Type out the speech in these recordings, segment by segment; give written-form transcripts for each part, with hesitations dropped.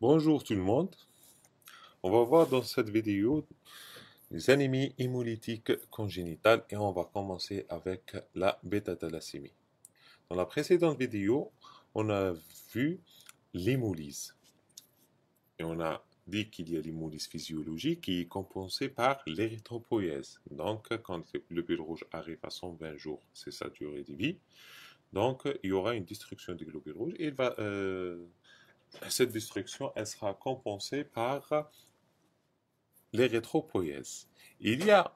Bonjour tout le monde. On va voir dans cette vidéo les anémies hémolytiques congénitales et on va commencer avec la bêta-thalassémie. Dans la précédente vidéo, on a vu l'hémolyse et on a dit qu'il y a l'hémolyse physiologique qui est compensée par l'érythropoïèse. Donc, quand le globule rouge arrive à 120 jours, c'est sa durée de vie. Donc, il y aura une destruction des globules rouges et cette destruction elle sera compensée par l'érythropoïèse. Il y a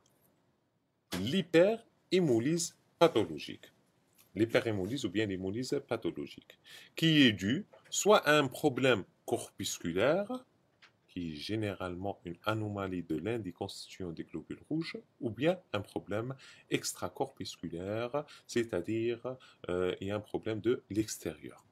l'hyperhémolyse pathologique. L'hyperhémolyse ou bien l'hémolyse pathologique, qui est due soit à un problème corpusculaire, qui est généralement une anomalie de l'un des constituants des globules rouges, ou bien un problème extracorpusculaire, c'est-à-dire il y a un problème de l'extérieur.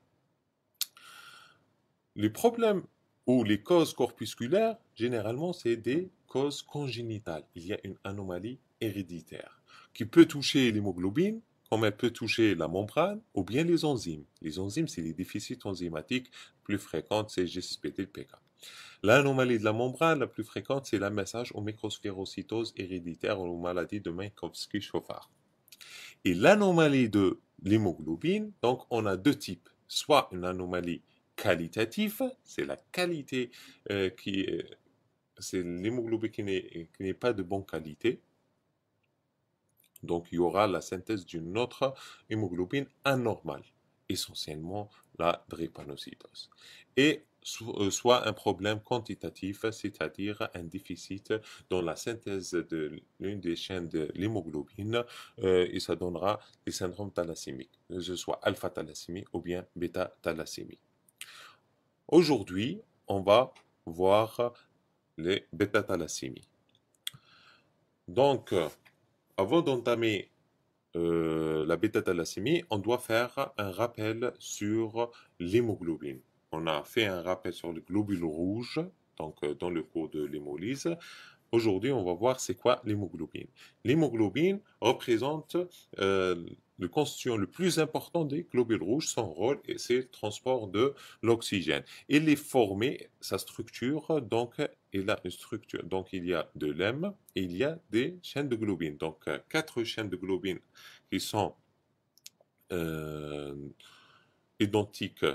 Les problèmes ou les causes corpusculaires, généralement, c'est des causes congénitales. Il y a une anomalie héréditaire qui peut toucher l'hémoglobine, comme elle peut toucher la membrane ou bien les enzymes. Les enzymes, c'est les déficits enzymatiques plus fréquents, c'est GSPT, PK. L'anomalie de la membrane la plus fréquente, c'est la message aux microsphérocytose héréditaire ou aux maladies de Minkowski-Schoffard. Et l'anomalie de l'hémoglobine, donc on a deux types. Soit une anomalie qualitative, c'est la qualité c'est l'hémoglobine qui n'est pas de bonne qualité. Donc il y aura la synthèse d'une autre hémoglobine anormale, essentiellement la drépanocytose. Et soit un problème quantitatif, c'est-à-dire un déficit dans la synthèse de l'une des chaînes de l'hémoglobine, et ça donnera des syndromes thalassémiques, que ce soit alpha-thalassémie ou bien bêta-thalassémie. Aujourd'hui, on va voir les bêta-thalassémies. Donc, avant d'entamer la bêta-thalassémie, on doit faire un rappel sur l'hémoglobine. On a fait un rappel sur le globule rouge, donc dans le cours de l'hémolyse. Aujourd'hui, on va voir c'est quoi l'hémoglobine. L'hémoglobine représente le constituant le plus important des globules rouges. Son rôle, c'est le transport de l'oxygène. Il est formé, sa structure, donc il a une structure. Donc il y a de l'hème et il y a des chaînes de globine. Donc quatre chaînes de globine qui sont euh, identiques,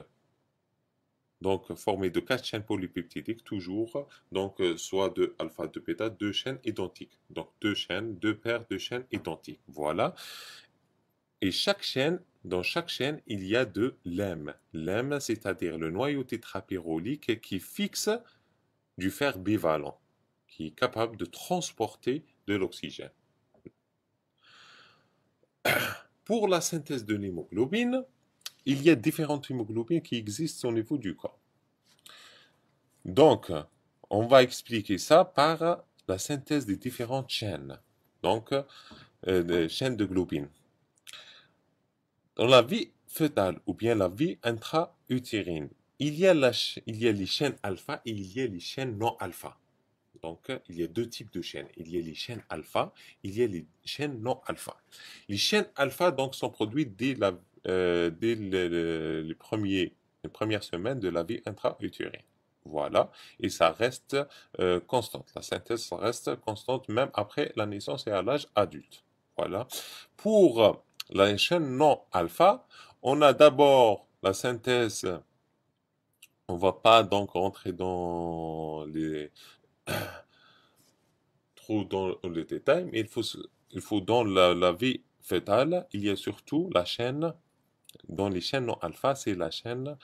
donc formées de quatre chaînes polypeptidiques toujours, donc soit de alpha, de bêta, deux chaînes identiques. Donc deux chaînes, deux paires de chaînes identiques. Voilà. Et dans chaque chaîne, il y a de l'hème. L'hème, c'est-à-dire le noyau tétrapyrolique qui fixe du fer bivalent, qui est capable de transporter de l'oxygène. Pour la synthèse de l'hémoglobine, il y a différentes hémoglobines qui existent au niveau du corps. Donc, on va expliquer ça par la synthèse des différentes chaînes, donc des chaînes de globine. Dans la vie fœtale ou bien la vie intra-utérine, il y a les chaînes alpha et il y a les chaînes non alpha. Donc, il y a deux types de chaînes. Il y a les chaînes alpha, il y a les chaînes non alpha. Les chaînes alpha donc sont produites dès les premières semaines de la vie intra-utérine. Voilà, et ça reste constante. La synthèse reste constante même après la naissance et à l'âge adulte. Voilà. Pour la chaîne non alpha, on a d'abord la synthèse. On ne va pas donc rentrer trop dans les détails, mais il faut dans la vie fœtale, il y a surtout la chaîne, dans les chaînes non alpha, c'est la chaîne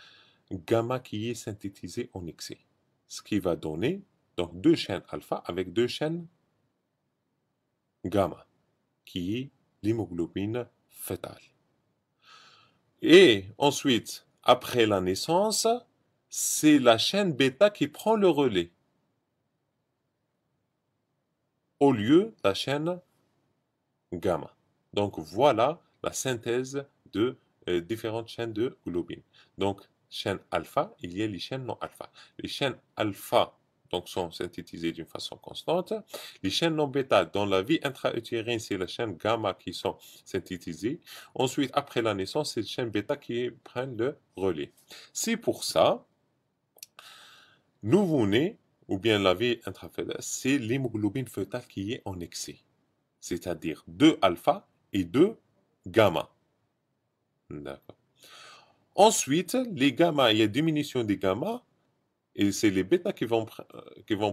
gamma qui est synthétisée en excès. Ce qui va donner donc deux chaînes alpha avec deux chaînes gamma, qui est l'hémoglobine fœtale. Et ensuite, après la naissance, c'est la chaîne bêta qui prend le relais, au lieu de la chaîne gamma. Donc voilà la synthèse de différentes chaînes de globine. Donc chaîne alpha, il y a les chaînes non alpha. Les chaînes alpha donc sont synthétisées d'une façon constante. Les chaînes non bêta, dans la vie intra-utérine, c'est la chaîne gamma qui sont synthétisées. Ensuite, après la naissance, c'est les chaînes bêta qui prennent le relais. C'est pour ça Nouveau-né, ou bien la vie intrafœtale, c'est l'hémoglobine fœtale qui est en excès. C'est-à-dire 2 alpha et 2 gamma. D'accord. Ensuite, les gamma, il y a diminution des gamma, et c'est les bêta qui vont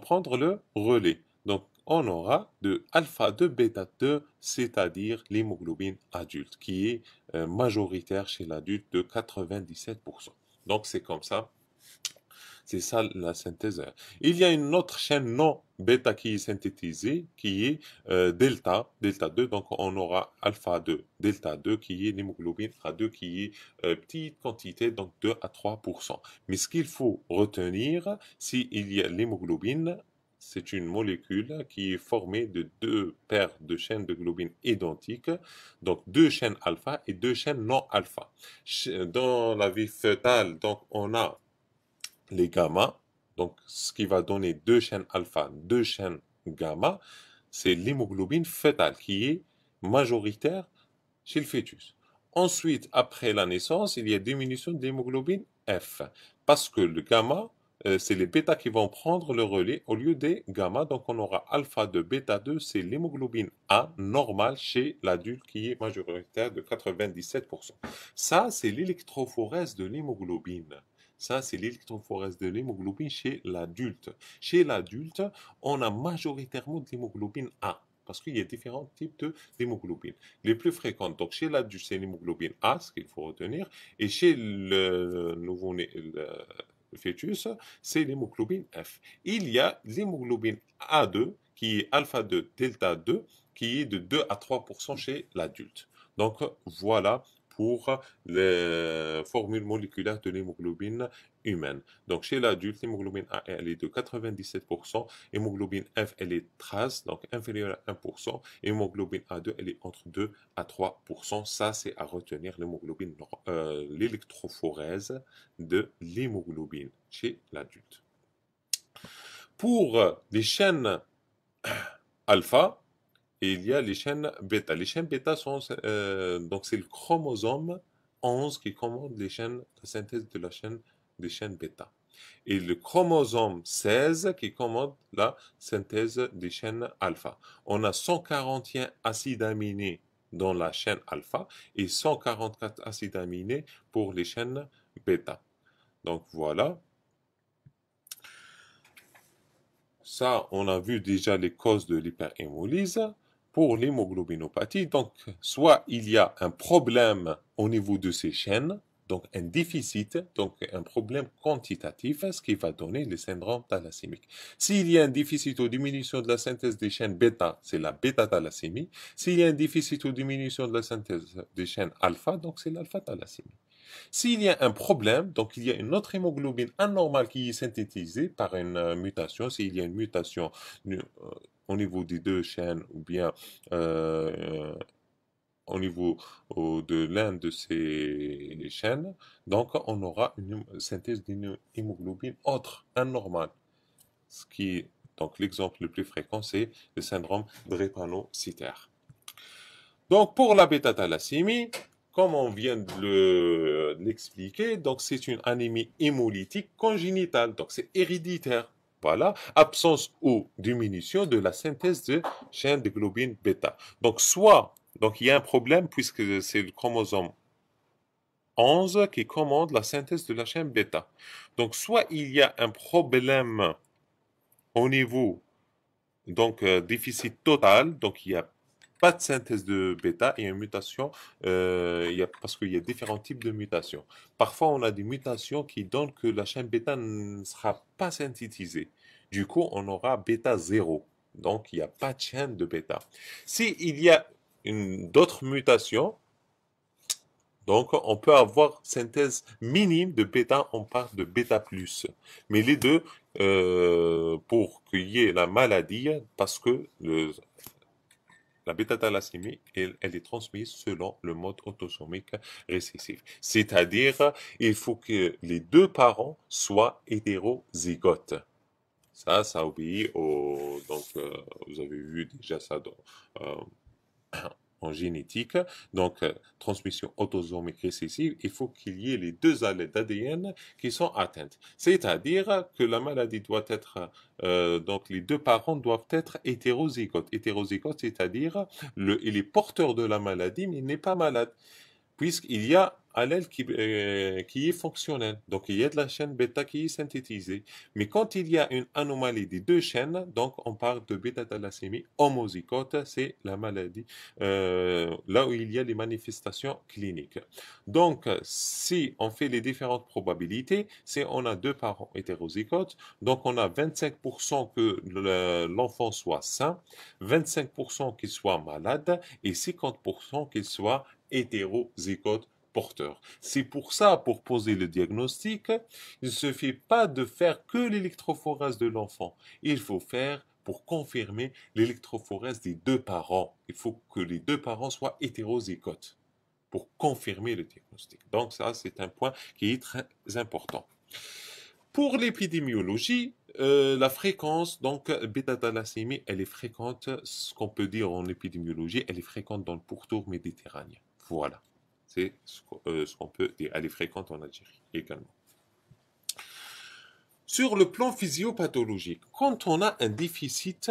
prendre le relais. Donc, on aura de alpha 2, bêta 2, c'est-à-dire l'hémoglobine adulte, qui est majoritaire chez l'adulte de 97%. Donc, c'est comme ça. C'est ça la synthèse. Il y a une autre chaîne non bêta qui est synthétisée, qui est delta 2. Donc on aura alpha 2, delta 2, qui est l'hémoglobine A2, qui est petite quantité, donc 2 à 3%. Mais ce qu'il faut retenir, s'il y a l'hémoglobine, c'est une molécule qui est formée de deux paires de chaînes de globine identiques, donc deux chaînes alpha et deux chaînes non alpha. Dans la vie fœtale, donc on a les gamma, donc ce qui va donner deux chaînes alpha, deux chaînes gamma, c'est l'hémoglobine fœtale qui est majoritaire chez le fœtus. Ensuite, après la naissance, il y a diminution de l'hémoglobine F, parce que le gamma, c'est les bêta qui vont prendre le relais au lieu des gamma, donc on aura alpha 2, bêta 2, c'est l'hémoglobine A normale chez l'adulte qui est majoritaire de 97%. Ça, c'est l'électrophorèse de l'hémoglobine. Ça, c'est l'électrophorèse de l'hémoglobine chez l'adulte. Chez l'adulte, on a majoritairement de l'hémoglobine A, parce qu'il y a différents types d'hémoglobine. Les plus fréquentes, donc chez l'adulte, c'est l'hémoglobine A, ce qu'il faut retenir, et chez le nouveau-né, le fœtus, c'est l'hémoglobine F. Il y a l'hémoglobine A2, qui est alpha 2, delta 2, qui est de 2 à 3% chez l'adulte. Donc voilà pour les formules moléculaires de l'hémoglobine humaine. Donc chez l'adulte, l'hémoglobine A, elle est de 97%, hémoglobine F, elle est 13, donc inférieure à 1%, hémoglobine A2, elle est entre 2 à 3%. Ça, c'est à retenir l'hémoglobine, l'électrophorèse de l'hémoglobine chez l'adulte. Pour les chaînes alpha, et il y a les chaînes bêta. Les chaînes bêta sont, donc c'est le chromosome 11 qui commande la synthèse de la chaîne des chaînes bêta. Et le chromosome 16 qui commande la synthèse des chaînes alpha. On a 141 acides aminés dans la chaîne alpha et 144 acides aminés pour les chaînes bêta. Donc voilà. Ça, on a vu déjà les causes de l'hyperhémolyse. Pour l'hémoglobinopathie, donc, soit il y a un problème au niveau de ces chaînes, donc un déficit, donc un problème quantitatif, ce qui va donner le syndrome thalassémique. S'il y a un déficit ou diminution de la synthèse des chaînes bêta, c'est la bêta-thalassémie. S'il y a un déficit ou diminution de la synthèse des chaînes alpha, donc c'est l'alpha-thalassémie. S'il y a un problème, donc il y a une autre hémoglobine anormale qui est synthétisée par une mutation, s'il y a une mutation au niveau des deux chaînes ou bien au niveau de l'un de ces chaînes, donc on aura une synthèse d'une hémoglobine autre, anormale. Ce qui, donc l'exemple le plus fréquent, c'est le syndrome drépanocytaire. Donc pour la bêta-thalassémie, comme on vient de l'expliquer, donc c'est une anémie hémolytique congénitale, donc c'est héréditaire. Voilà, absence ou diminution de la synthèse de chaîne de globine bêta. Donc soit, donc il y a un problème puisque c'est le chromosome 11 qui commande la synthèse de la chaîne bêta. Donc soit il y a un problème au niveau, donc déficit total, donc il y a pas de synthèse de bêta et une mutation, parce qu'il y a différents types de mutations. Parfois, on a des mutations qui donnent que la chaîne bêta ne sera pas synthétisée. Du coup, on aura bêta 0. Donc, il n'y a pas de chaîne de bêta. S'il y a d'autres mutations, donc on peut avoir synthèse minime de bêta, on parle de bêta plus. Mais les deux, pour qu'il y ait la maladie, parce que la bêta-thalassémie, elle est transmise selon le mode autosomique récessif. C'est-à-dire, il faut que les deux parents soient hétérozygotes. Ça obéit au... Donc, vous avez vu déjà ça dans, en génétique, donc transmission autosomique récessive, il faut qu'il y ait les deux allèles d'ADN qui sont atteintes. C'est-à-dire que la maladie doit être, donc les deux parents doivent être hétérozygotes. Hétérozygote, c'est-à-dire il est porteur de la maladie, mais il n'est pas malade puisqu'il y a allèle qui est fonctionnel. Donc, il y a de la chaîne bêta qui est synthétisée. Mais quand il y a une anomalie des deux chaînes, donc on parle de bêta-thalassémie homozygote, c'est la maladie, là où il y a les manifestations cliniques. Donc, si on fait les différentes probabilités, c'est on a deux parents hétérozygotes, donc on a 25% que l'enfant soit sain, 25% qu'il soit malade et 50% qu'il soit hétérozygote porteur. C'est pour ça, pour poser le diagnostic, il ne suffit pas de faire que l'électrophorèse de l'enfant. Il faut faire pour confirmer l'électrophorèse des deux parents. Il faut que les deux parents soient hétérozygotes pour confirmer le diagnostic. Donc ça, c'est un point qui est très important. Pour l'épidémiologie, la fréquence, donc bêta-thalassémie, elle est fréquente, ce qu'on peut dire en épidémiologie, elle est fréquente dans le pourtour méditerranéen. Voilà, c'est ce qu'on peut dire. Elle est fréquente en Algérie également. Sur le plan physiopathologique, quand on a un déficit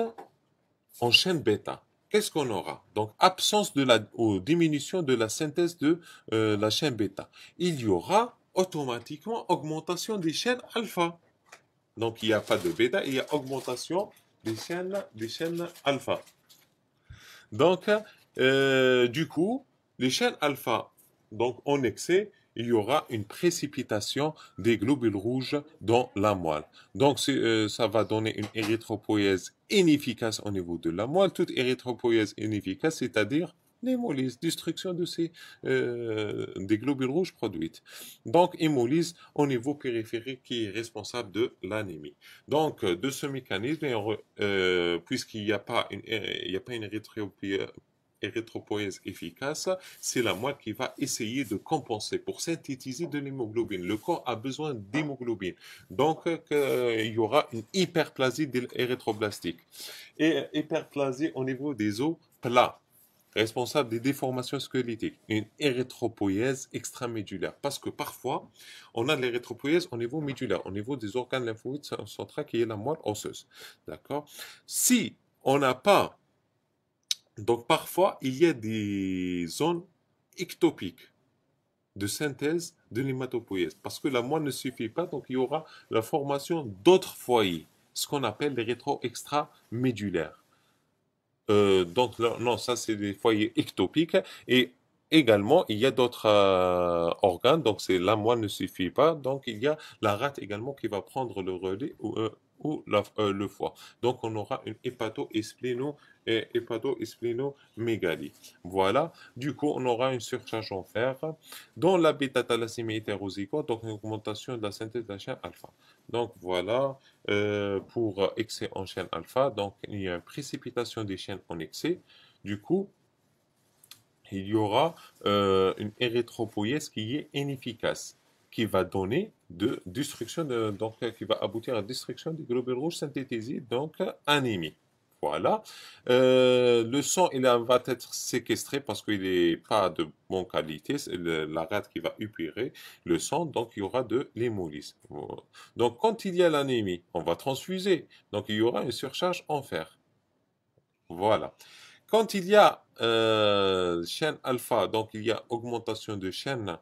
en chaîne bêta, qu'est-ce qu'on aura? Donc, absence de la, ou diminution de la synthèse de la chaîne bêta. Il y aura automatiquement augmentation des chaînes alpha. Donc, il n'y a pas de bêta, il y a augmentation des chaînes alpha. Donc, du coup, les chaînes alpha, donc en excès, il y aura une précipitation des globules rouges dans la moelle. Donc, ça va donner une érythropoïèse inefficace au niveau de la moelle. Toute érythropoïèse inefficace, c'est-à-dire l'hémolyse, destruction de des globules rouges produites. Donc, hémolyse au niveau périphérique qui est responsable de l'anémie. Donc, de ce mécanisme, puisqu'il n'y a pas une érythropoïèse efficace, c'est la moelle qui va essayer de compenser pour synthétiser de l'hémoglobine. Le corps a besoin d'hémoglobine. Donc, il y aura une hyperplasie érythroblastique. Et hyperplasie au niveau des os plats, responsable des déformations squelettiques, une érythropoïèse extramédulaire. Parce que parfois, on a de l'érythropoïèse au niveau médulaire, au niveau des organes lymphoïdes centraux qui est la moelle osseuse. D'accord? Si on n'a pas, donc parfois, il y a des zones ectopiques de synthèse de l'hématopoïèse. Parce que la moelle ne suffit pas, donc il y aura la formation d'autres foyers, ce qu'on appelle les rétro-extramédulaires. Donc non, ça c'est des foyers ectopiques et également il y a d'autres organes, donc c'est la moelle ne suffit pas, donc il y a la rate également qui va prendre le relais ou le foie. Donc on aura une hépato-spllénomégalie. Voilà, du coup on aura une surcharge en fer dans la bêta-thalassémie hétérozygote, donc une augmentation de la synthèse de la chaîne alpha. Donc voilà, pour excès en chaîne alpha, donc il y a une précipitation des chaînes en excès. Du coup, il y aura une érythropoïèse qui est inefficace, qui va donner de destruction donc qui va aboutir à la destruction des globules rouges synthétisés, donc anémie. Voilà. Le sang, va être séquestré parce qu'il n'est pas de bonne qualité. C'est la rate qui va épurer le sang, donc il y aura de l'hémolyse. Donc quand il y a l'anémie, on va transfuser. Donc il y aura une surcharge en fer. Voilà. Quand il y a chaîne alpha, donc il y a augmentation de chaîne,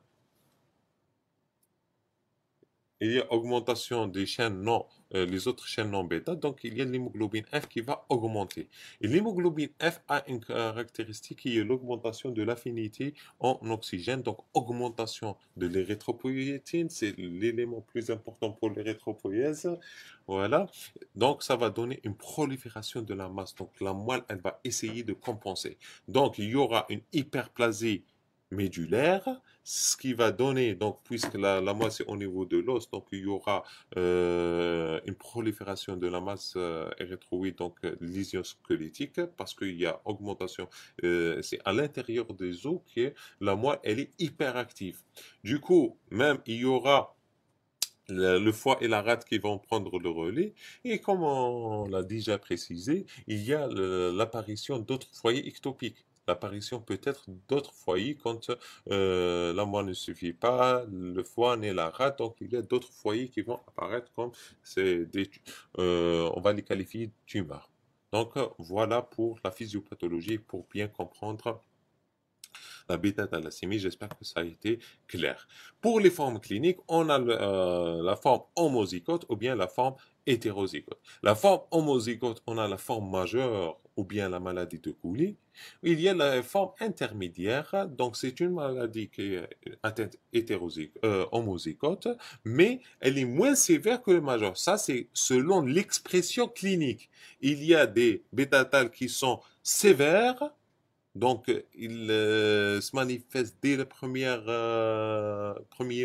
il y a augmentation des chaînes non, les autres chaînes non bêta, donc il y a l'hémoglobine F qui va augmenter. Et l'hémoglobine F a une caractéristique qui est l'augmentation de l'affinité en oxygène, donc augmentation de l'érythropoïétine, c'est l'élément plus important pour l'érythropoïèse. Voilà, donc ça va donner une prolifération de la masse, donc la moelle, elle va essayer de compenser. Donc il y aura une hyperplasie médulaire, ce qui va donner, donc, puisque la masse est au niveau de l'os, donc il y aura une prolifération de la masse érythroïde, donc lésion squelettique, parce qu'il y a augmentation, c'est à l'intérieur des os que la moelle, elle est hyperactive. Du coup, même il y aura le foie et la rate qui vont prendre le relais, et comme on l'a déjà précisé, il y a l'apparition d'autres foyers ectopiques. l'apparition peut-être d'autres foyers quand la moelle ne suffit pas, le foie n'est la rate, donc il y a d'autres foyers qui vont apparaître comme on va les qualifier de tumeurs. Donc voilà pour la physiopathologie, pour bien comprendre la bêta-thalassémie. J'espère que ça a été clair. Pour les formes cliniques, on a la forme homozygote ou bien la forme hétérozygote. La forme homozygote, on a la forme majeure ou bien la maladie de Cooley. Il y a la forme intermédiaire, donc c'est une maladie qui est atteinte homozygote, mais elle est moins sévère que le majeur. Ça, c'est selon l'expression clinique. Il y a des bêta-thal qui sont sévères, donc, il se manifeste dès le premier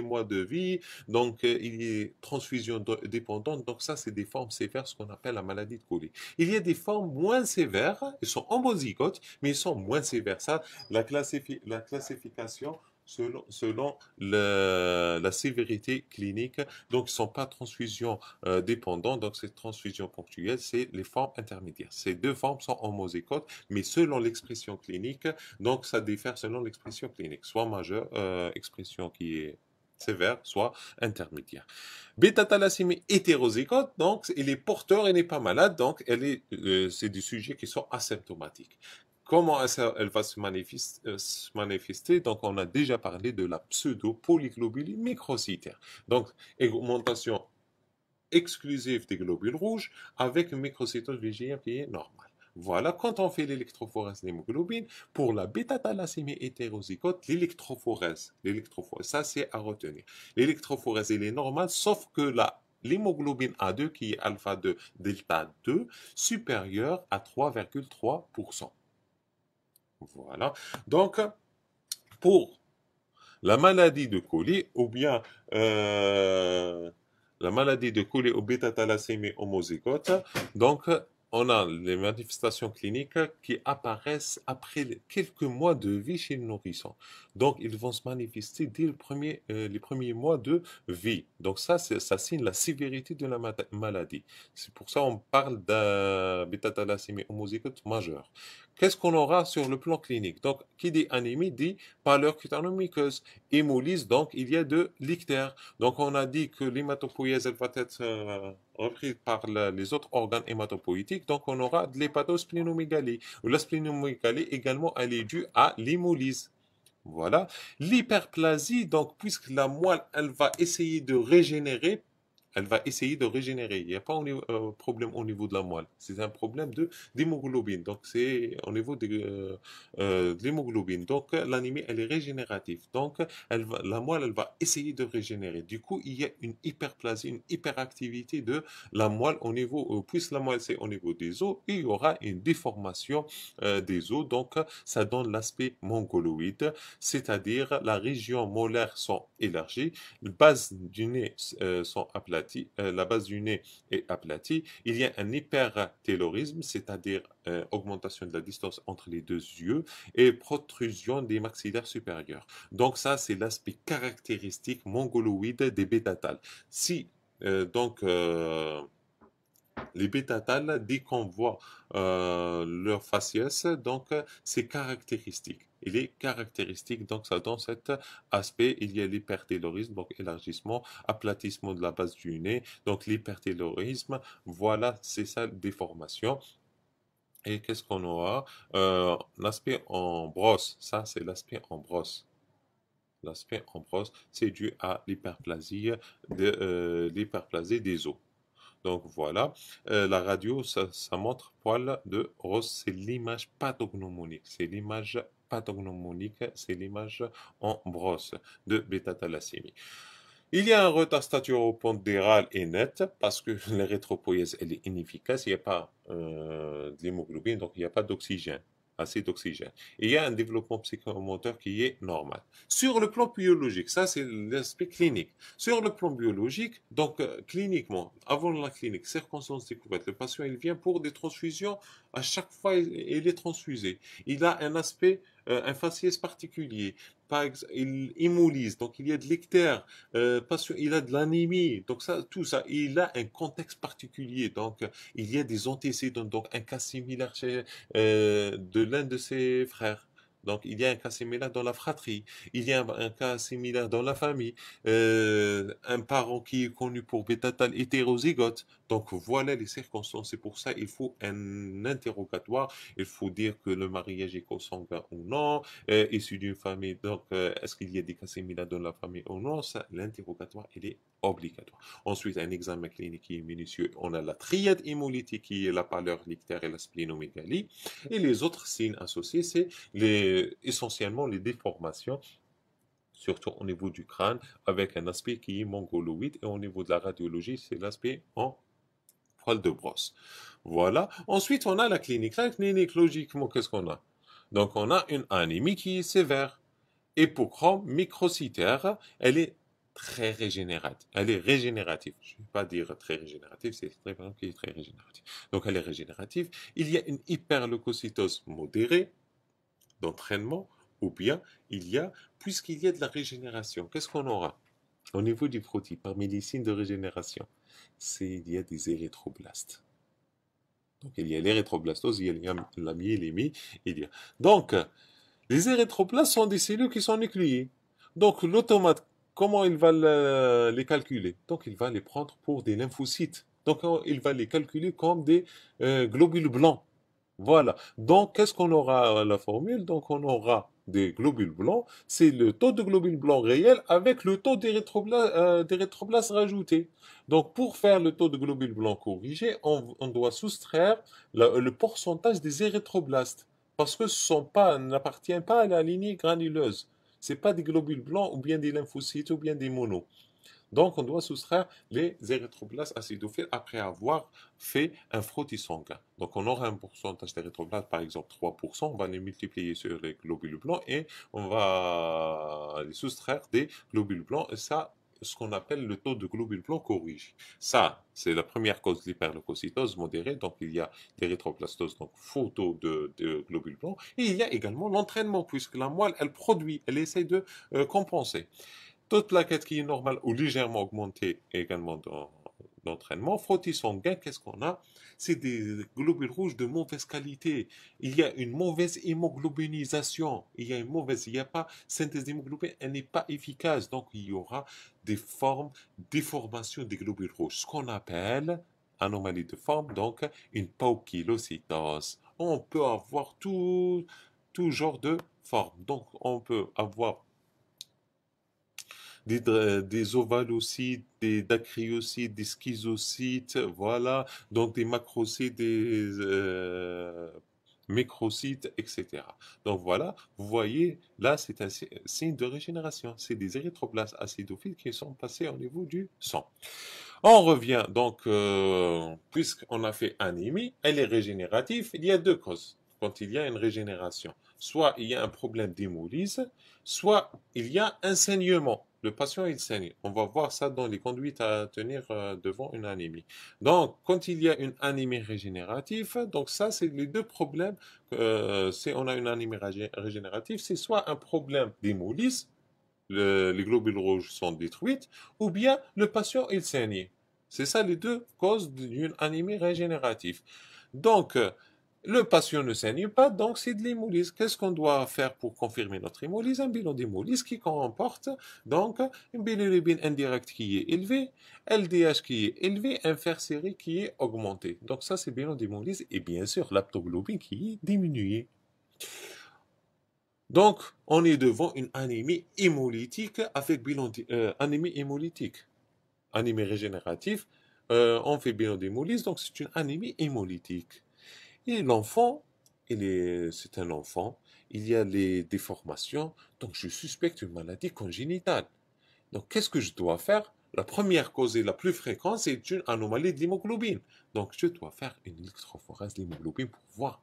mois de vie. Donc, il est transfusion dépendante. Donc, ça, c'est des formes sévères, ce qu'on appelle la maladie de Collet. Il y a des formes moins sévères. Ils sont homozygotes, mais ils sont moins sévères. Ça, la classification selon la sévérité clinique. Donc, ils ne sont pas transfusion dépendants. Donc, c'est transfusion ponctuelle. C'est les formes intermédiaires. Ces deux formes sont homozygotes, mais selon l'expression clinique, donc ça diffère selon l'expression clinique, soit majeure, expression qui est sévère, soit intermédiaire. Bêta-thalassémie hétérozygote, donc il est porteur et n'est pas malade, donc c'est des sujets qui sont asymptomatiques. Comment elle va se manifester? Donc, on a déjà parlé de la pseudo-polyglobulie microcytaire. Donc, augmentation exclusive des globules rouges avec une microcytose VGF qui est normale. Voilà, quand on fait l'électrophorèse d'hémoglobine, pour la bêta-thalassémie hétérozygote, l'électrophorèse, ça c'est à retenir. L'électrophorèse, elle est normale, sauf que l'hémoglobine A2, qui est alpha 2, delta 2, supérieure à 3,3%. Voilà. Donc, pour la maladie de Colli, ou bien la maladie de Colli ou bêta-thalassémie homozygote, donc on a les manifestations cliniques qui apparaissent après quelques mois de vie chez le nourrisson. Donc, ils vont se manifester dès les premiers mois de vie. Donc, ça signe la sévérité de la maladie. C'est pour ça qu'on parle de bêta-thalassémie homozygote majeure. Qu'est-ce qu'on aura sur le plan clinique? Donc, qui dit anémie dit pâleur cutanomiqueuse. Hémolyse, donc, il y a de l'ictère. Donc, on a dit que l'hématopoïèse, elle va être reprise par les autres organes hématopoïétiques. Donc, on aura de l'hépatosplénomégalie. La splénomégalie, également, elle est due à l'hémolyse. Voilà. L'hyperplasie, donc, puisque la moelle, elle va essayer de régénérer, Il n'y a pas problème au niveau de la moelle. C'est un problème d'hémoglobine. Donc, c'est au niveau de l'hémoglobine. Donc, l'anémie, elle est régénérative. Donc, la moelle, elle va essayer de régénérer. Du coup, il y a une hyperplasie, une hyperactivité de la moelle puisque la moelle, c'est au niveau des os, il y aura une déformation des os. Donc, ça donne l'aspect mongoloïde, c'est-à-dire la région molaire sont élargies, les bases du nez sont aplaties, la base du nez est aplatie. Il y a un hypertélorisme, c'est-à-dire augmentation de la distance entre les deux yeux et protrusion des maxillaires supérieurs. Donc ça, c'est l'aspect caractéristique mongoloïde des bêta-thales. Si donc les bêta-thales, dès qu'on voit leur faciès, donc c'est caractéristique. Il est caractéristique, donc ça donne cet aspect. Il y a l'hypertélorisme, donc élargissement, aplatissement de la base du nez, donc l'hypertélorisme. Voilà, c'est ça, déformation. Et qu'est-ce qu'on aura? L'aspect en brosse, ça c'est l'aspect en brosse. L'aspect en brosse, c'est dû à l'hyperplasie des os. Donc voilà, la radio, ça montre poil de rose, c'est l'image pathognomonique, c'est l'image en brosse de bêta-thalassémie. Il y a un retard staturo-pondéral et net parce que l'érythropoïèse, elle est inefficace, il n'y a pas d'hémoglobine, donc il n'y a pas d'oxygène, assez d'oxygène. Et il y a un développement psychomoteur qui est normal. Sur le plan biologique, ça c'est l'aspect clinique. Sur le plan biologique, donc cliniquement, avant la clinique, circonstances découvertes, le patient il vient pour des transfusions, à chaque fois il est transfusé. Il a un aspect, un faciès particulier. Par exemple, il hémolyse, donc il y a de l'ictère, il a de l'anémie, donc ça, tout ça, il a un contexte particulier, donc il y a des antécédents, donc un cas similaire de l'un de ses frères. Donc, il y a un cas similaire dans la fratrie. Il y a un cas similaire dans la famille. Un parent qui est connu pour bêta-tal hétérozygote. Donc, voilà les circonstances. C'est pour ça qu'il faut un interrogatoire. Il faut dire que le mariage est consanguin ou non, issu d'une famille. Donc, est-ce qu'il y a des cas similaires dans la famille ou non? Ça, l'interrogatoire, il est obligatoire. Ensuite, un examen clinique qui est minutieux. On a la triade hémolytique qui est la pâleur, l'ictère et la splénomégalie. Et les autres signes associés, c'est essentiellement les déformations, surtout au niveau du crâne, avec un aspect qui est mongoloïde. Et au niveau de la radiologie, c'est l'aspect en poil de brosse. Voilà. Ensuite, on a la clinique. La clinique, logiquement, qu'est-ce qu'on a? Donc, on a une anémie qui est sévère. Hypochrome microcytaire, elle est très régénérative. Elle est régénérative. Je ne vais pas dire très régénérative, c'est très, qui est très régénérative. Donc, elle est régénérative. Il y a une hyperleucocytose modérée d'entraînement, ou bien il y a, puisqu'il y a de la régénération, qu'est-ce qu'on aura au niveau du prototype parmi les signes de régénération? Il y a des érythroblastes. Donc, il y a l'érythroblastose, il y a la myélémie, il y a. Donc, les érythroplastes sont des cellules qui sont nucléées. Donc, l'automate, comment il va les calculer? Donc, il va les prendre pour des lymphocytes. Donc, il va les calculer comme des globules blancs. Voilà. Donc, qu'est-ce qu'on aura à la formule? Donc, on aura des globules blancs. C'est le taux de globules blancs réel avec le taux d'érythroblastes rajouté. Donc, pour faire le taux de globules blancs corrigé, on doit soustraire le pourcentage des érythroblastes. Parce que ce n'appartient pas à la lignée granuleuse. Ce pas des globules blancs ou bien des lymphocytes ou bien des monos. Donc, on doit soustraire les érythroblastes acidophiles après avoir fait un frottis sanguin. Donc, on aura un pourcentage d'érythroblastes, par exemple 3%, on va les multiplier sur les globules blancs et on va les soustraire des globules blancs. Et ça, ce qu'on appelle le taux de globules blancs corrigé. Ça, c'est la première cause de l'hyperleucocytose modérée. Donc, il y a l'érythroblastose, donc faux taux de globules blancs. Et il y a également l'entraînement, puisque la moelle, elle produit, elle essaie de compenser. Toute plaquette qui est normale ou légèrement augmentée également d'entraînement. Frottis sanguin, qu'est-ce qu'on a? C'est des globules rouges de mauvaise qualité. Il y a une mauvaise hémoglobinisation. Il n'y a pas synthèse d'hémoglobine, elle n'est pas efficace. Donc il y aura des formes, déformations des globules rouges. Ce qu'on appelle anomalie de forme, donc une paukylocytose. On peut avoir tout genre de forme. Donc on peut avoir des ovalocytes, des dacryocytes, des schizocytes, voilà, donc des macrocytes, des microcytes, etc. Donc voilà, vous voyez, là c'est un signe de régénération, c'est des érythroblastes acidophiles qui sont passés au niveau du sang. On revient donc, puisqu'on a fait anémie, elle est régénérative, il y a deux causes quand il y a une régénération. Soit il y a un problème d'hémolyse, soit il y a un saignement. Le patient, il saigne. On va voir ça dans les conduites à tenir devant une anémie. Donc, quand il y a une anémie régénérative, donc ça, c'est les deux problèmes. Si on a une anémie régénérative, c'est soit un problème d'hémolyse, les globules rouges sont détruits, ou bien le patient il saigne. C'est ça les deux causes d'une anémie régénérative. Donc, le patient ne saigne pas, donc c'est de l'hémolyse. Qu'est-ce qu'on doit faire pour confirmer notre hémolyse? Un bilan d'hémolyse qui comporte donc une bilirubine indirecte qui est élevée, LDH qui est élevé, un fer serré qui est augmenté. Donc ça, c'est bilan d'hémolyse et bien sûr l'aptoglobine qui est diminuée. Donc, on est devant une anémie hémolytique avec bilan anémie hémolytique. Anémie régénérative, on fait bilan d'hémolyse, donc c'est une anémie hémolytique. Et l'enfant, c'est un enfant, il y a les déformations, donc je suspecte une maladie congénitale. Donc, qu'est-ce que je dois faire? La première cause et la plus fréquente, c'est une anomalie de l'hémoglobine. Donc, je dois faire une électrophorèse de l'hémoglobine pour voir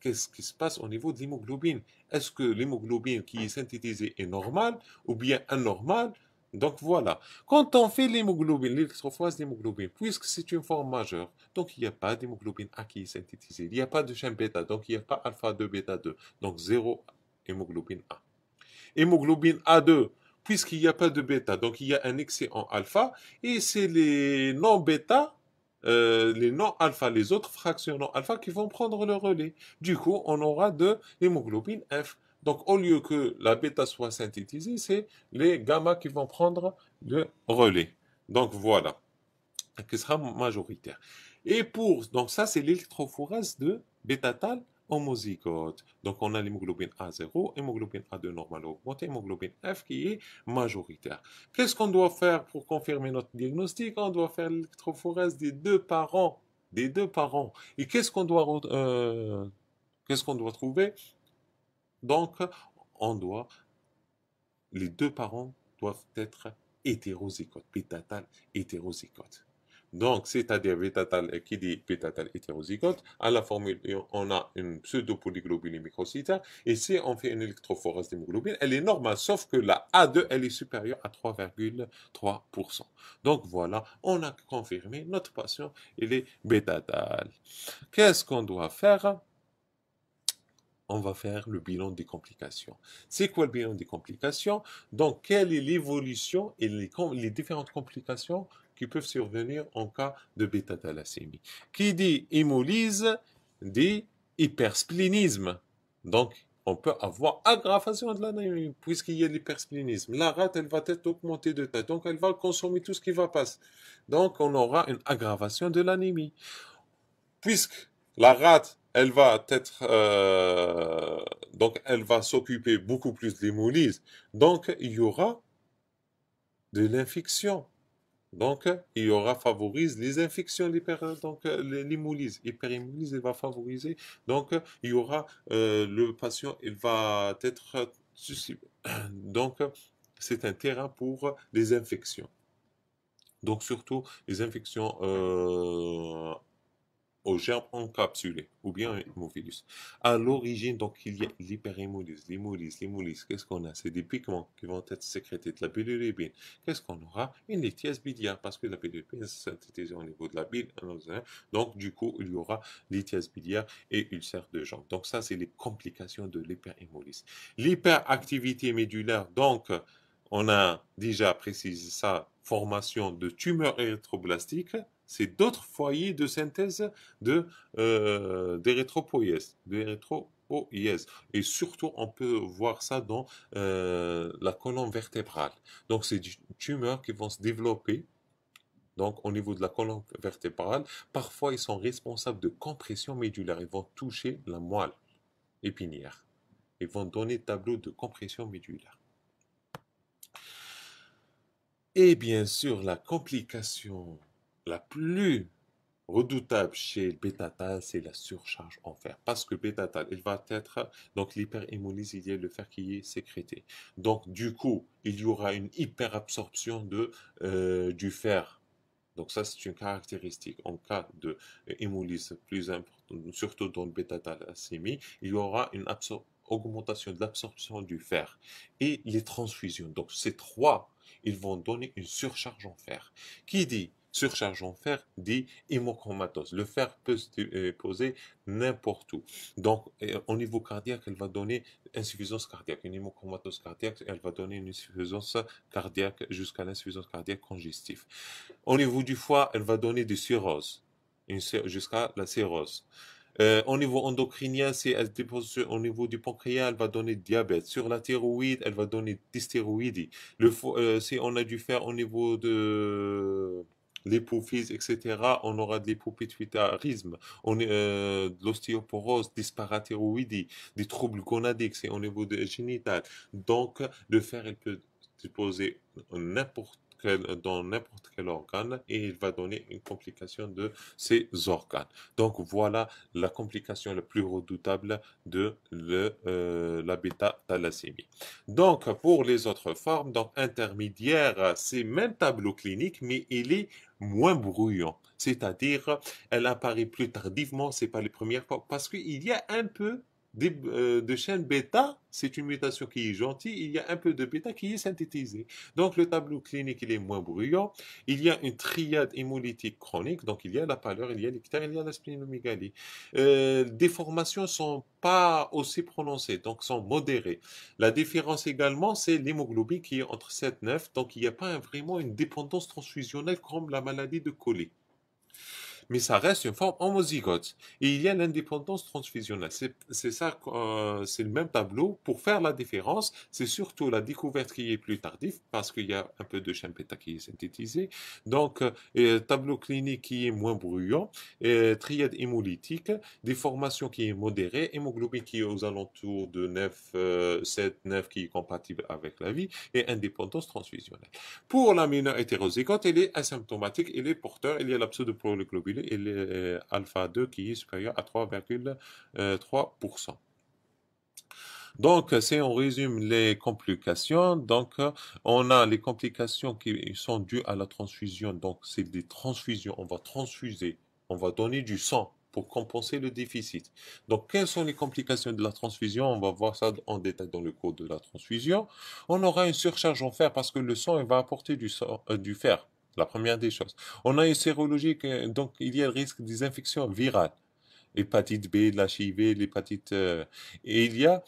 qu'est-ce qui se passe au niveau de l'hémoglobine. Est-ce que l'hémoglobine qui est synthétisée est normale ou bien anormale? Donc voilà. Quand on fait l'hémoglobine, l'électrophorèse d'hémoglobine, puisque c'est une forme majeure, donc il n'y a pas d'hémoglobine A qui est synthétisée, il n'y a pas de chaîne bêta, donc il n'y a pas alpha 2, bêta 2, donc zéro hémoglobine A. Hémoglobine A2, puisqu'il n'y a pas de bêta, donc il y a un excès en alpha, et c'est les non-bêta, les non-alpha, les autres fractions non-alpha qui vont prendre le relais. Du coup, on aura de l'hémoglobine F. Donc, au lieu que la bêta soit synthétisée, c'est les gamma qui vont prendre le relais. Donc, voilà, qui sera majoritaire. Et donc ça, c'est l'électrophorèse de bêta-tal homozygote. Donc, on a l'hémoglobine A0, hémoglobine A2 normale augmentée, hémoglobine F qui est majoritaire. Qu'est-ce qu'on doit faire pour confirmer notre diagnostic? On doit faire l'électrophorèse des deux parents. Des deux parents. Et qu'est-ce qu'on doit trouver? Donc, on doit, les deux parents doivent être hétérozygotes, bêta-tal hétérozygote. Donc, c'est-à-dire bêta-tal, qui dit bêta-tal hétérozygote, à la formule, on a une pseudo-polyglobuline microcytaire, et si on fait une électrophorèse d'hémoglobine, elle est normale, sauf que la A2, elle est supérieure à 3,3%. Donc voilà, on a confirmé, notre patient, il est bêta-tal. Qu'est-ce qu'on doit faire? On va faire le bilan des complications. C'est quoi le bilan des complications? Donc, quelle est l'évolution et les différentes complications qui peuvent survenir en cas de bêta-thalassémie? Qui dit hémolyse dit hypersplénisme. Donc, on peut avoir aggravation de l'anémie puisqu'il y a l'hypersplénisme. La rate, elle va être augmentée de taille. Donc, elle va consommer tout ce qui va passer. Donc, on aura une aggravation de l'anémie. Puisque la rate, elle va être, donc elle va s'occuper beaucoup plus de l'hémolyse. Donc il y aura de l'infection. Donc il y aura favorise les infections, donc l'hémolyse, hyperhémolyse, elle va favoriser. Donc il y aura le patient, il va être susceptible. Donc c'est un terrain pour les infections. Donc surtout les infections aux germes encapsulés, ou bien hémophilus. À l'origine, donc, il y a l'hyperhémolyse, l'hémolyse. Qu'est-ce qu'on a? C'est des pigments qui vont être sécrétés de la bilirubine. Qu'est-ce qu'on aura? Une lithiase biliaire, parce que la bilirubine est synthétisée au niveau de la bile. Donc, du coup, il y aura lithiase biliaire et ulcère de jambe. Donc, ça, c'est les complications de l'hyperhémolyse. L'hyperactivité médulaire, donc, on a déjà précisé ça, formation de tumeurs érythroblastiques, c'est d'autres foyers de synthèse d'érythropoïèse. Et surtout, on peut voir ça dans la colonne vertébrale. Donc, c'est des tumeurs qui vont se développer. Donc, au niveau de la colonne vertébrale, parfois, ils sont responsables de compression médulaire. Ils vont toucher la moelle épinière. Ils vont donner tableau de compression médulaire. Et bien sûr, la complication la plus redoutable chez le bêta-tal, c'est la surcharge en fer. Parce que le bêta-tal, il va être, donc l'hyperhémolyse, il y a le fer qui est sécrété. Donc, du coup, il y aura une hyperabsorption du fer. Donc, ça, c'est une caractéristique. En cas de hémolyse plus importante, surtout dans le bêta-thalassémie, il y aura une augmentation de l'absorption du fer et les transfusions. Donc, ces trois, ils vont donner une surcharge en fer. Qui dit surcharge en fer dit hémochromatose. Le fer peut se déposer n'importe où. Donc, au niveau cardiaque, elle va donner insuffisance cardiaque. Une hémochromatose cardiaque, elle va donner une insuffisance cardiaque jusqu'à l'insuffisance cardiaque congestive. Au niveau du foie, elle va donner des cirrhoses, jusqu'à la cirrhose. Au niveau endocrinien, si elle dépose au niveau du pancréas, elle va donner diabète. Sur la thyroïde, elle va donner dysthyroïdie. Si on a dû faire au niveau de l'hypophyse, etc., on aura de l'hypopituitarisme, de l'ostéoporose, dysparathyroïdie, des troubles gonadiques, c'est au niveau génital. Donc, le fer, elle peut déposer dans n'importe quel organe et il va donner une complication de ces organes. Donc voilà la complication la plus redoutable de la bêta-thalassémie. Donc pour les autres formes, donc intermédiaire, c'est même tableau clinique, mais il est moins bruyant. C'est-à-dire, elle apparaît plus tardivement, c'est pas les premières fois, parce qu'il y a un peu de chaîne bêta, c'est une mutation qui est gentille, il y a un peu de bêta qui est synthétisée. Donc le tableau clinique, il est moins bruyant. Il y a une triade hémolytique chronique, donc il y a la pâleur, il y a l'ictère, il y a la splénomégalie. Des formations sont pas aussi prononcées, donc sont modérées. La différence également, c'est l'hémoglobine qui est entre 7 et 9, donc il n'y a pas vraiment une dépendance transfusionnelle comme la maladie de Collet. mais ça reste une forme homozygote. Et il y a l'indépendance transfusionnelle. C'est ça, c'est le même tableau. Pour faire la différence, c'est surtout la découverte qui est plus tardive, parce qu'il y a un peu de chaîne bêta qui est synthétisée. Donc, tableau clinique qui est moins bruyant, triade hémolytique, déformation qui est modérée, hémoglobine qui est aux alentours de 9, 7, 9 qui est compatible avec la vie, et indépendance transfusionnelle. Pour la mineure hétérozygote, elle est asymptomatique, elle est porteur, il y a la pseudoproglobulée et l'alpha 2 qui est supérieur à 3,3%. Donc, si on résume les complications, donc on a les complications qui sont dues à la transfusion. Donc, c'est des transfusions. On va transfuser, on va donner du sang pour compenser le déficit. Donc, quelles sont les complications de la transfusion? On va voir ça en détail dans le cours de la transfusion. On aura une surcharge en fer parce que le sang il va apporter du fer. La première des choses. On a une sérologie, donc il y a le risque des infections virales. Hépatite B, l'HIV, l'hépatite... et il y a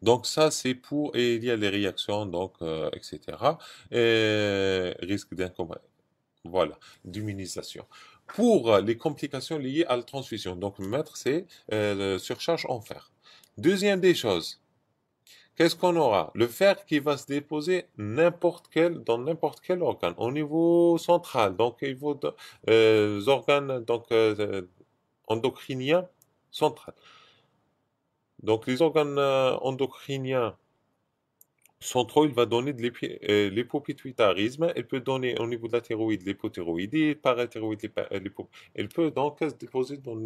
donc ça, c'est pour, et il y a les réactions, donc, etc. Et risque d'inconvénient, voilà, d'immunisation. Pour les complications liées à la transfusion, donc le maître, c'est surcharge en fer. Deuxième des choses, qu'est-ce qu'on aura? Le fer qui va se déposer dans n'importe quel organe, au niveau central, donc au niveau des organes donc, endocriniens central. Donc les organes endocriniens centraux, il va donner de l'hypopituitarisme. Elle peut donner au niveau de la thyroïde l'hypothyroïdie, parathyroïde, elle peut donc se déposer dans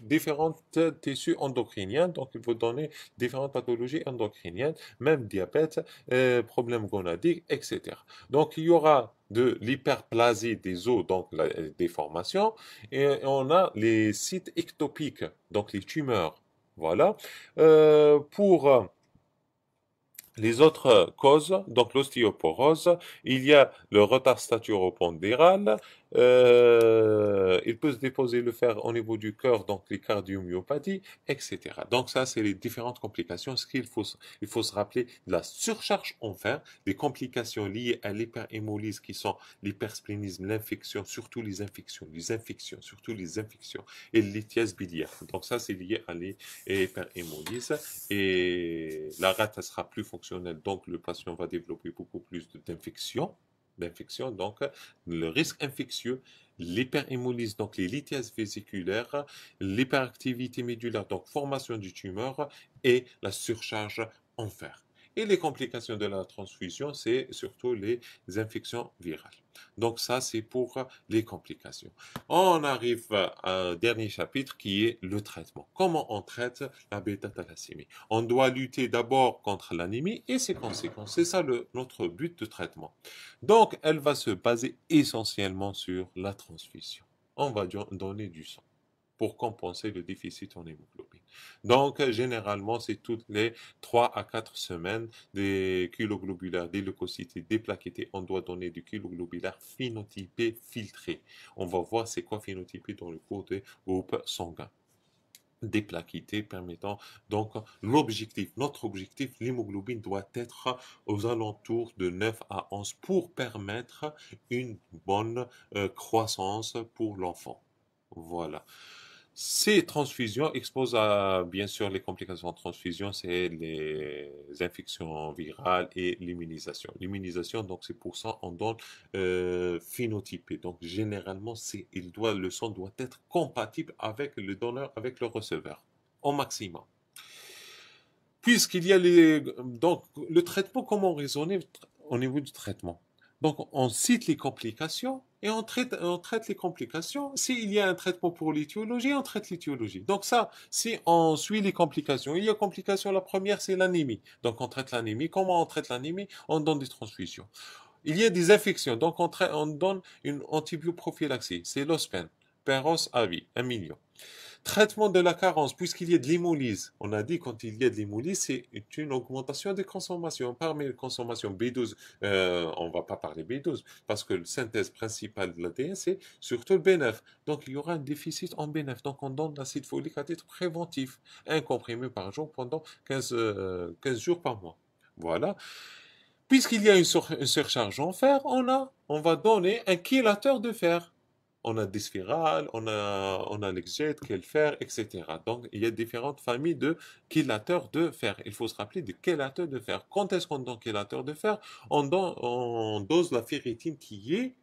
différents tissus endocriniens. Donc, il va donner différentes pathologies endocriniennes, même diabète, problèmes gonadiques, etc. Donc, il y aura de l'hyperplasie des os, donc la déformation, et on a les sites ectopiques, donc les tumeurs. Voilà. Pour les autres causes, donc l'ostéoporose, il y a le retard staturo-pondéral, il peut se déposer le fer au niveau du cœur, donc les cardiomyopathies, etc. Donc ça, c'est les différentes complications. Il faut se rappeler de la surcharge en fer, des complications liées à l'hyperhémolyse qui sont l'hypersplénisme, l'infection, surtout les infections, surtout les infections, et le lithiase biliaire. Donc ça, c'est lié à l'hyperhémolyse et la rate sera plus fonctionnelle, donc le patient va développer beaucoup plus d'infections, donc le risque infectieux, l'hyperhémolyse, donc les lithiases vésiculaires, l'hyperactivité médulaire, donc formation du tumeur et la surcharge en fer. Et les complications de la transfusion, c'est surtout les infections virales. Donc ça, c'est pour les complications. On arrive à un dernier chapitre qui est le traitement. Comment on traite la bêta-thalassémie? On doit lutter d'abord contre l'anémie et ses conséquences. C'est ça notre but de traitement. Donc, elle va se baser essentiellement sur la transfusion. On va donner du sang pour compenser le déficit en hémoglobine. Donc, généralement, c'est toutes les 3 à 4 semaines des kyloglobulaires, des leucocytes, des plaquettés. On doit donner du kyloglobulaire phénotypé filtré. On va voir c'est quoi phénotypé dans le cours des groupes sanguins. Des plaquettés permettant donc notre objectif, l'hémoglobine doit être aux alentours de 9 à 11 pour permettre une bonne croissance pour l'enfant. Voilà. Ces transfusions exposent à, bien sûr, les complications de transfusion, c'est les infections virales et l'immunisation. L'immunisation, donc c'est pour ça on donne phénotypé. Donc généralement, le sang doit être compatible avec le donneur, avec le receveur, au maximum. Puisqu'il y a donc le traitement, comment raisonner au niveau du traitement? Donc, on cite les complications et on traite les complications. S'il y a un traitement pour l'étiologie, on traite l'étiologie. Donc ça, si on suit les complications, il y a complication, la première, c'est l'anémie. Donc, on traite l'anémie. Comment on traite l'anémie? On donne des transfusions. Il y a des infections, donc on donne une antibioprophylaxie. C'est l'Ospen, Peros à vie, 1 million. Traitement de la carence, puisqu'il y a de l'hémolyse. On a dit quand il y a de l'hémolyse, c'est une augmentation des consommations. Parmi les consommations B12, on ne va pas parler B12, parce que la synthèse principale de l'ADN, c'est surtout le B9. Donc il y aura un déficit en B9. Donc on donne l'acide folique à titre préventif, un comprimé par jour pendant 15 jours par mois. Voilà. Puisqu'il y a une surcharge en fer, on va donner un chélateur de fer. on a des spirales, on a l'exjet, quel fer, etc. Donc, il y a différentes familles de chélateurs de fer. Il faut se rappeler de chélateurs de fer. Quand est-ce qu'on donne chélateur de fer? On dose la ferritine qui est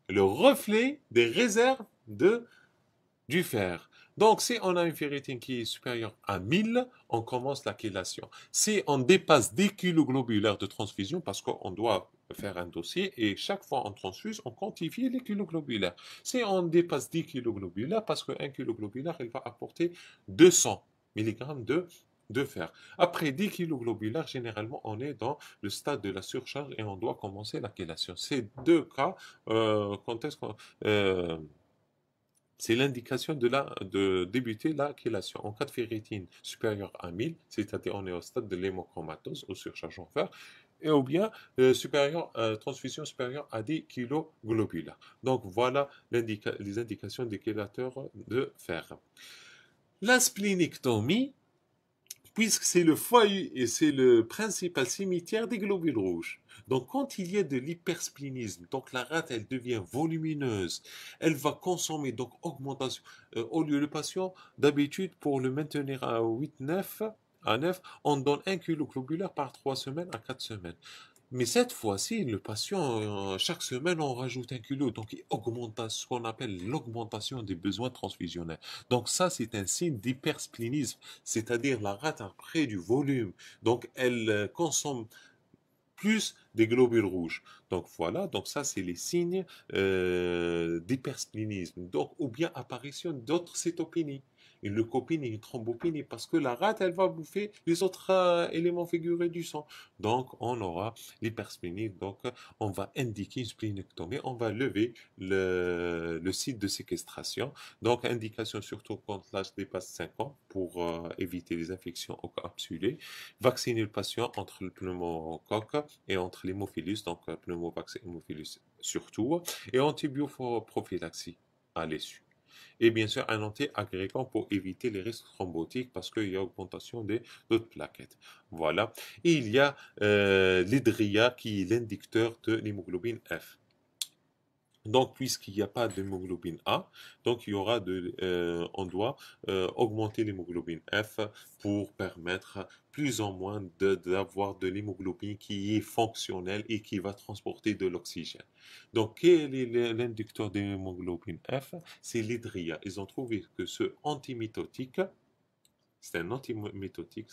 le reflet des réserves du fer. Donc, si on a une ferritine qui est supérieure à 1000, on commence la chélation. Si on dépasse 10 kg globulaires de transfusion, parce qu'on doit faire un dossier et chaque fois on transfuse, on quantifie les kilos globulaires. Si on dépasse 10 kg globulaires, parce qu'un kilo globulaire, il va apporter 200 mg de fer. Après 10 kg globulaires, généralement, on est dans le stade de la surcharge et on doit commencer la chélation. Ces deux cas, quand est-ce qu'on... c'est l'indication de débuter la chélation. En cas de ferritine supérieure à 1000, c'est-à-dire on est au stade de l'hémochromatose, au surcharge en fer, et ou bien transfusion supérieure à 10 kg globulaires. Donc voilà les indications des chélateurs de fer. La splénectomie, puisque c'est le foyer et c'est le principal cimetière des globules rouges. Donc, quand il y a de l'hypersplénisme, donc la rate, elle devient volumineuse, elle va consommer, donc augmentation. Au lieu, le patient, d'habitude, pour le maintenir à 8, 9, à 9, on donne 1 kg globulaire par 3 semaines à 4 semaines. Mais cette fois-ci, le patient, chaque semaine, on rajoute 1 kilo. Donc, il augmente ce qu'on appelle l'augmentation des besoins transfusionnels. Donc, ça, c'est un signe d'hypersplénisme, c'est-à-dire la rate a pris du volume. Donc, elle consomme plus des globules rouges. Donc voilà, donc ça c'est les signes d'hypersplénisme. Donc, ou bien apparition d'autres cytopénies. Une leucopénie, une thrombopénie, parce que la rate, elle va bouffer les autres éléments figurés du sang. Donc, on aura l'hypersplénisme. Donc, on va indiquer une splénectomie. On va lever le site de séquestration. Donc, indication surtout quand l'âge dépasse 5 ans pour éviter les infections encapsulées. Vacciner le patient entre le pneumocoque et entre l'hémophilus, donc pneumovax et hémophilus surtout, et antibioprophylaxie à l'issue. Et bien sûr, un anti-agrégant pour éviter les risques thrombotiques parce qu'il y a augmentation des d'autres plaquettes. Voilà. Et il y a l'hydria qui est l'inducteur de l'hémoglobine F. Donc, puisqu'il n'y a pas d'hémoglobine A, donc il y aura on doit augmenter l'hémoglobine F pour permettre plus ou moins d'avoir de l'hémoglobine qui est fonctionnelle et qui va transporter de l'oxygène. Donc, quel est l'inducteur de l'hémoglobine F? C'est l'hydria. Ils ont trouvé que ce antimitotique, c'est un antimitotique,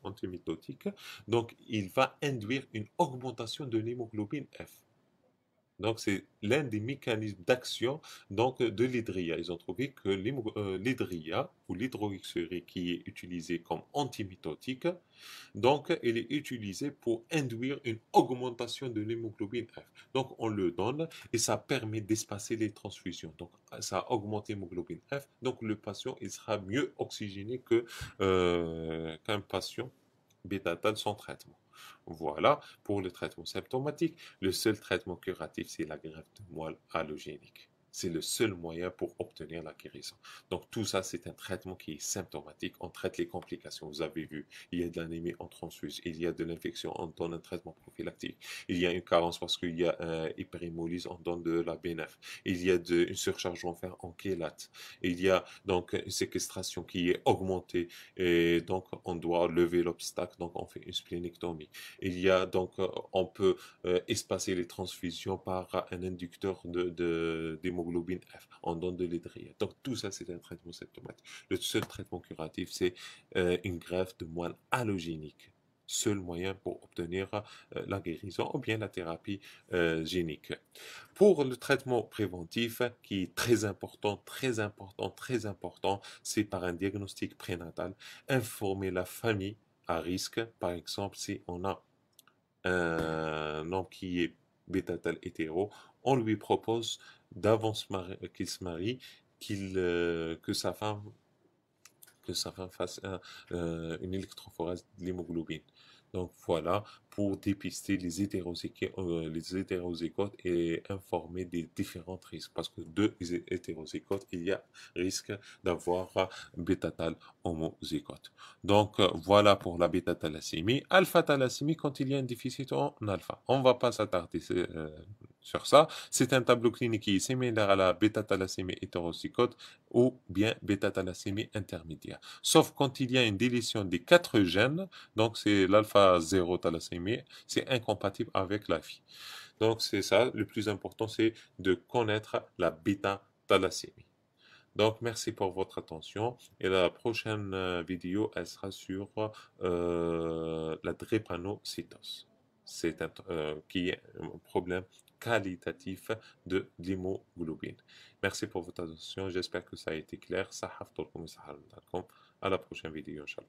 antimitotique, donc il va induire une augmentation de l'hémoglobine F. Donc, c'est l'un des mécanismes d'action donc, de l'hydria. Ils ont trouvé que l'hydria ou l'hydroxyurie qui est utilisée comme antimitotique, donc elle est utilisée pour induire une augmentation de l'hémoglobine F. Donc, on le donne et ça permet d'espacer les transfusions. Donc, ça augmente l'hémoglobine F. Donc, le patient il sera mieux oxygéné qu'un patient bêta-tal sans traitement. Voilà pour le traitement symptomatique. Le seul traitement curatif, c'est la greffe de moelle allogénique. C'est le seul moyen pour obtenir la guérison. Donc tout ça, c'est un traitement qui est symptomatique. On traite les complications. Vous avez vu, il y a de l'anémie, on transfuse. Il y a de l'infection, on donne un traitement prophylactique. Il y a une carence parce qu'il y a un hyperhémolyse, on donne de la BNF. Il y a une surcharge en fer, on chélate. Il y a donc une séquestration qui est augmentée et donc on doit lever l'obstacle, donc on fait une splénectomie. Il y a donc, on peut espacer les transfusions par un inducteur d'hémoglobine F. On donne de l'hydria. Donc tout ça, c'est un traitement symptomatique. Le seul traitement curatif, c'est une greffe de moelle allogénique. Seul moyen pour obtenir la guérison ou bien la thérapie génique. Pour le traitement préventif, qui est très important, très important, très important, c'est par un diagnostic prénatal, informer la famille à risque. Par exemple, si on a un homme qui est bêta-tal hétéro, on lui propose d'avant qu'il se marie, que sa femme fasse une électrophorèse de l'hémoglobine. Donc voilà, pour dépister les hétérozygotes et informer des différents risques. Parce que deux hétérozygotes, il y a risque d'avoir bêta-tal homozygote. Donc voilà pour la bêta-thalassémie. Alpha-thalassémie, quand il y a un déficit en alpha. On ne va pas s'attarder sur ça. C'est un tableau clinique qui est similaire à la bêta-thalassémie hétérozygote ou bien bêta-thalassémie intermédiaire. Sauf quand il y a une délétion des 4 gènes, donc c'est l'alpha 0 thalassémie, c'est incompatible avec la vie. Donc c'est ça, le plus important, c'est de connaître la bêta-thalassémie. Donc, merci pour votre attention. Et la prochaine vidéo, elle sera sur la drépanocytose. Qui est un problème qualitatif de l'hémoglobine. Merci pour votre attention. J'espère que ça a été clair. À la prochaine vidéo, Inch'Allah.